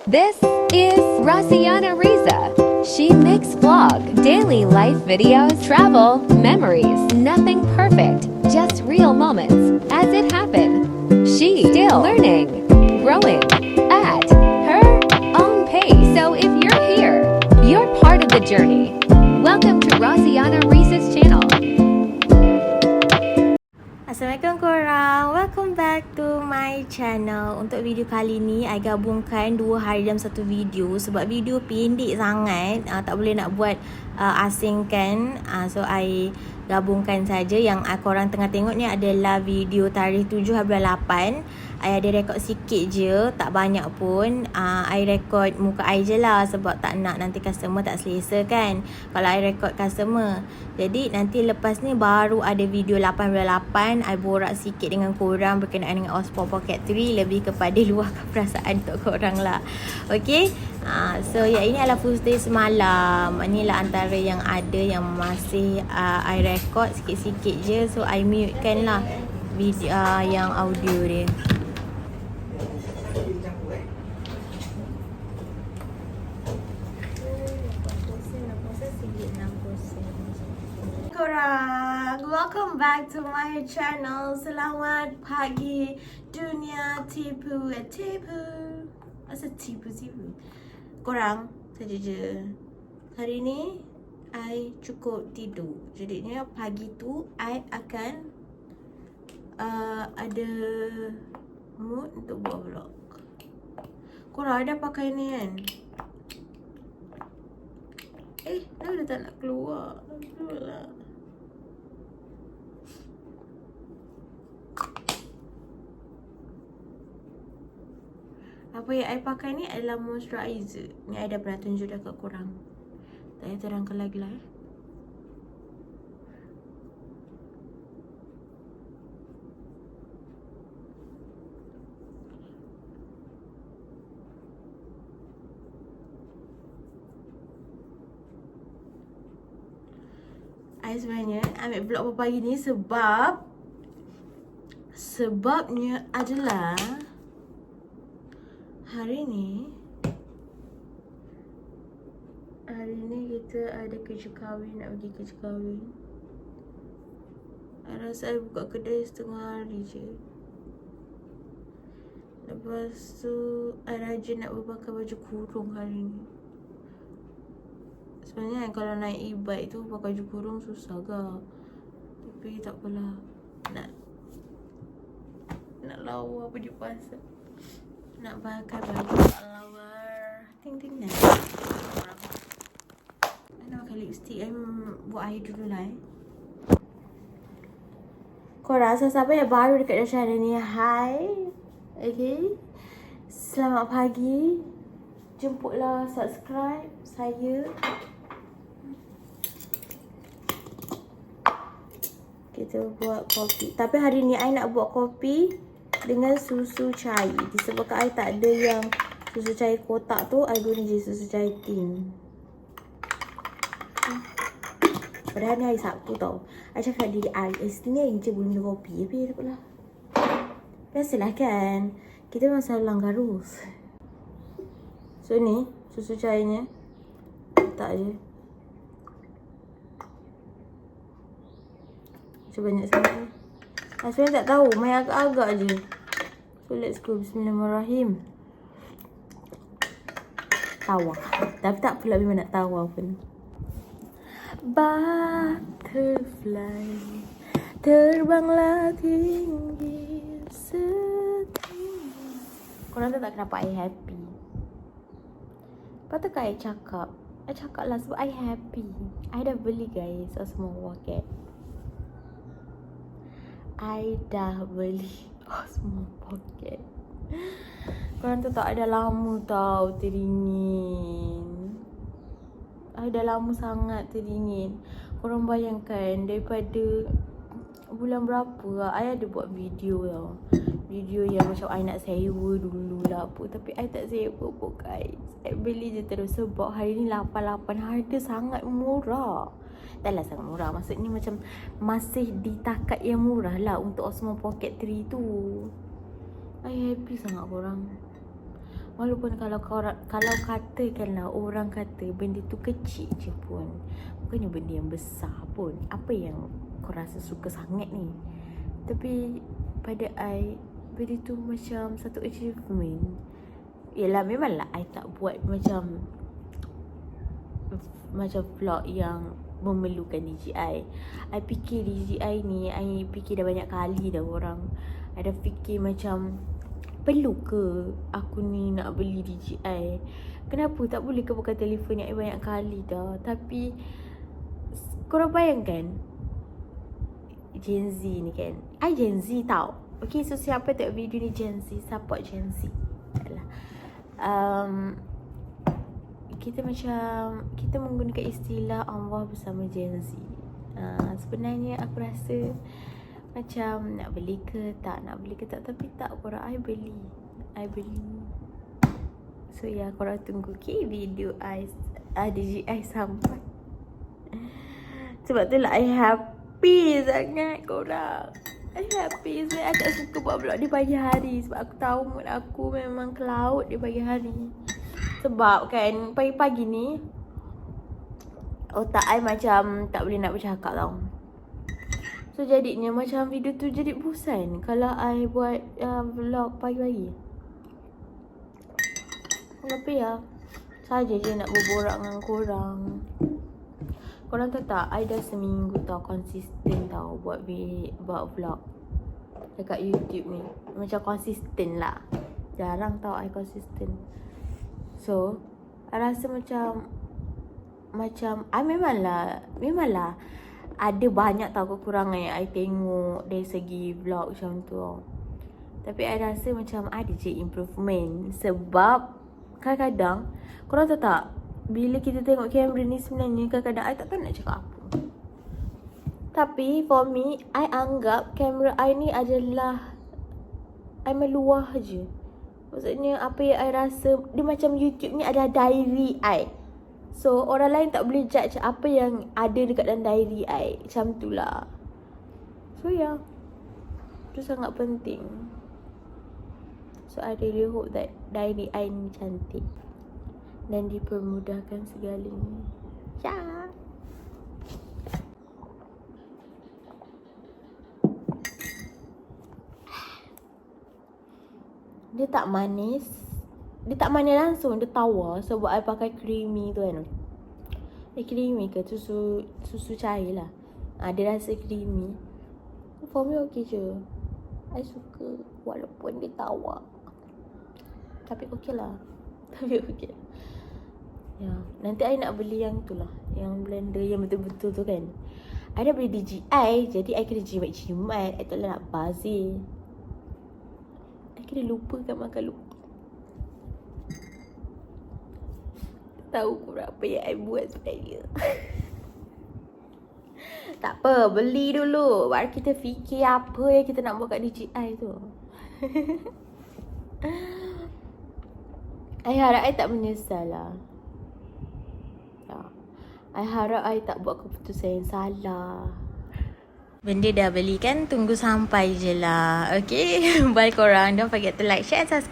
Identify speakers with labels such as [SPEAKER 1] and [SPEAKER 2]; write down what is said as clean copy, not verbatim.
[SPEAKER 1] This is Rosiana Riza. She makes vlog, daily life videos, travel, memories, nothing perfect, just real moments as it happened. She still learning, growing at her own pace. So if you're here, you're part of the journey. Welcome to Rosiana Riza's channel.
[SPEAKER 2] Assalamualaikum korang, welcome back to my channel. Untuk video kali ni, I gabungkan 2 hari dalam satu video. Sebab video pendek sangat, tak boleh nak buat asingkan. So I gabungkan saja. Yang korang tengah tengok ni adalah video tarikh 7 bulan 8. I ada rekod sikit je, tak banyak pun. I rekod muka I je lah, sebab tak nak nanti customer tak selesa kan kalau I rekod customer. Jadi nanti lepas ni baru ada video 8 bulan 8. I borak sikit dengan korang berkenaan dengan Osmo Pocket 3, lebih kepada luahkan perasaan untuk korang lah. Okay, so yang ini adalah footage semalam. Inilah antara yang ada yang masih I rekod sikit-sikit je. So I mute kan lah video yang audio dia. Korang, welcome back to my channel. Selamat pagi dunia tipu. Asal tipu? Korang, saja je. Hari ni I cukup tidur. Jadinya pagi tu I akan ada mood untuk buat vlog. Korang ada pakai ni kan? Dah tak nak keluar. Keluarlah. Apa yang I pakai ni adalah moisturizer. Ni I dah pernah tunjuk dah kat korang. Tak payah terangkan lagi lah I sebenarnya ambil vlog pagi ni sebabnya adalah hari ni kita ada kerja kahwin, nak pergi kerja kahwin. I rasa I buka kedai setengah hari je. Lepas tu I rajin nak berpakai baju kurung hari ni. Sebenarnya kalau naik e-bike tu pakai baju kurung susah ke. Tapi tak apalah. Nak lawa pergi pasar. Nak pakai baju lawar. Ting dah. I nak pakai lipstick. I buat air dulu lah Korang, siapa yang baru dekat channel ni, hi. Okay, selamat pagi. Jemputlah subscribe saya. Kita buat kopi. Tapi hari ni I nak buat kopi dengan susu cair. Disebabkan I tak ada yang susu cair kotak tu, I guna je susu cair tin. Padahal ni hari Sabtu tau. I cakap diri I, Isnin je boleh minum kopi. Tapi tak apalah. Biasalah kan, kita memang selalu langgar rules. So ni susu cairnya, letak je. Macam banyak sangat. Sebenarnya tak tahu, main agak-agak je. So let's go. Bismillahirrahmanirrahim. Tawa. Tapi tak apalah, memang nak tawa pun. Butterfly, terbanglah tinggi setinggi. Korang tahu tak kenapa I happy? Patutkan I cakap? I cakap lah sebab I happy. I dah beli guys Osmo Pocket. I dah beli Osmo Pocket. Korang tahu tak, ada lama tau teringin. Dah lama sangat teringin. Korang bayangkan daripada bulan berapa lah I ada buat video tau. Video yang macam I nak sewa dulu lah apa. Tapi I tak sewa pun guys. I beli je terus sebab hari ni 88. Harga sangat murah. Taklah sangat murah, maksudnya macam masih di takat yang murah lah untuk Osmo Pocket 3 tu. I happy sangat korang. Walaupun kalau katakanlah orang kata benda tu kecil je pun, bukannya benda yang besar pun. Apa yang kau rasa suka sangat ni? Tapi pada I, benda tu macam satu achievement. Yelah, memanglah I tak buat macam vlog yang memerlukan DJI. I fikir DJI ni, I fikir dah banyak kali dah orang. I dah fikir macam, perlu ke aku ni nak beli DJI? Kenapa tak boleh ke pakai telefon yang I banyak kali dah? Tapi korang bayangkan, Gen Z ni kan, I Gen Z tau. Okay, so siapa tengok video ni Gen Z, support Gen Z. Kita menggunakan istilah Allah bersama Gen Z. Sebenarnya aku rasa macam nak beli ke tak, tapi tak, korang, I beli. So ya, korang tunggu video DJI sampai. Sebab tu lah I happy sangat korang. I happy sebab I tak suka buat vlog di pagi hari. Sebab aku tahu mood aku memang ke laut di pagi hari. Sebab kan pagi-pagi ni otak I macam tak boleh nak bercakap tau. So jadinya macam video tu jadi bosan kalau I buat vlog pagi-pagi. Tapi ya, saja je nak berborak dengan korang. Korang tahu tak, I dah seminggu tau konsisten tau buat vlog dekat YouTube ni. Macam konsisten lah. Jarang tau I konsisten. So I rasa macam I memanglah ada banyak tau kekurangan yang I tengok dari segi vlog macam tu. Tapi I rasa macam ada je improvement. Sebab kadang-kadang, korang tahu tak, bila kita tengok kamera ni sebenarnya kadang-kadang I tak tahu nak cakap apa. Tapi for me, I anggap kamera I ni adalah I meluah je. Maksudnya apa yang I rasa, dia macam YouTube ni adalah diary I. So orang lain tak boleh judge apa yang ada dekat dalam diary I. Macam tu lah. So ya, itu sangat penting. So I really hope that diary I ni cantik dan dipermudahkan segalanya. Ya. Dia tak manis. Dia tak manis langsung, dia tawar. Sebab I pakai creamy tu kan. Creamy ke susu cair lah. Dia rasa creamy. For me okay je. I suka walaupun dia tawar. Tapi okay lah. Ya, nanti I nak beli yang tu lah, yang blender yang betul-betul tu kan. I dah beli DJI, jadi I kena jimat-jimat. I tak boleh nak bazir. I kena lupakan makan lupa. Tahu korang apa yang I buat sebenarnya. Tak apa, beli dulu baru kita fikir apa yang kita nak buat kat DJI tu. I harap I tak menyesal lah. I harap I tak buat keputusan yang salah. Benda dah beli kan, tunggu sampai je lah. Okay, bye korang. Don't forget to like, share and subscribe.